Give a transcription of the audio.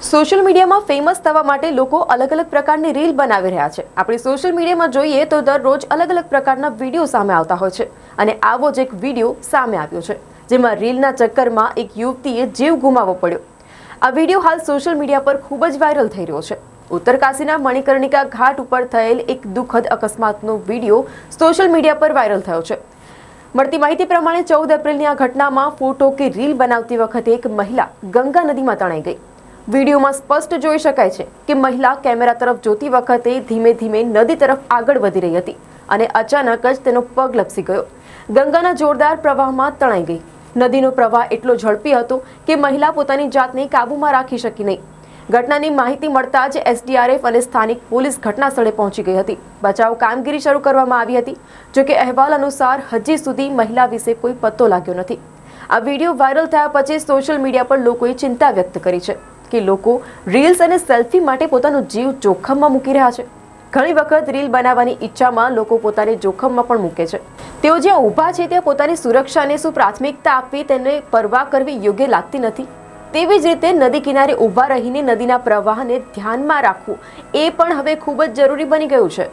Social મીડિયામાં famous થવા માટે લોકો અલગ અલગ પ્રકારની રીલ બનાવી રહ્યા છે। આપણે સોશિયલ મીડિયામાં જોઈએ તો દરરોજ અલગ અલગ પ્રકારના વિડીયો સામે આવતા હોય છે અને આવો જ એક વિડીયો સામે આવ્યો છે જેમાં રીલના ચક્કરમાં એક યુવતીએ જીવ ગુમાવવો પડ્યો। આ વિડીયો હાલ સોશિયલ મીડિયા પર ખૂબ જ વાયરલ થઈ રહ્યો છે। ઉત્તરકાશીના મણિકર્ણિકા ઘાટ ઉપર થયેલ એક દુઃખદ અકસ્માતનો વિડીયો સોશિયલ મીડિયા પર વાયરલ થયો છે। મળતી માહિતી પ્રમાણે 14 એપ્રિલની આ ઘટનામાં ફોટો કે રીલ બનાવતી વખતે એક મહિલા ગંગા નદીમાં તણાઈ ગઈ। વિડીયોમાં સ્પષ્ટ જોઈ શકાય છે કે મહિલા કેમેરા તરફ જોતી વખતે ધીમે ધીમે નદી તરફ આગળ વધી રહી હતી અને અચાનક જ તેનો પગ લપસી ગયો। ગંગાના જોરદાર પ્રવાહમાં તણાઈ ગઈ। નદીનો પ્રવાહ એટલો ઝડપી હતો કે મહિલા પોતાની જાતને કાબૂમાં રાખી શકી નહીં। ઘટનાની માહિતી મળતા જ એસડીઆરએફ અને સ્થાનિક પોલીસ ઘટના સ્થળે પહોંચી ગઈ હતી। બચાવ કામગીરી શરૂ કરવામાં આવી હતી। જોકે અહેવાલ અનુસાર હજી સુધી મહિલા વિશે કોઈ પત્તો લાગ્યો નથી। આ વિડીયો વાયરલ થયા પછી સોશિયલ મીડિયા પર લોકોએ ચિંતા વ્યક્ત કરી છે કે લોકો રીલ્સ અને સેલ્ફી માટે પોતાનો જીવ જોખમમાં મૂકી રહ્યા છે। ઘણી વખત રીલ બનાવવાની ઈચ્છામાં લોકો પોતાને જોખમમાં પણ મૂકે છે। તેઓ જ્યાં ઊભા છે ત્યાં પોતાની સુરક્ષાને શું પ્રાથમિકતા આપવી તેને પરવા કરવી યોગ્ય લાગતી નથી। તેવી જ રીતે નદી કિનારે ઊભા રહીને નદીના પ્રવાહને ધ્યાનમાં રાખવું એ પણ હવે ખૂબ જ જરૂરી બની ગયું છે।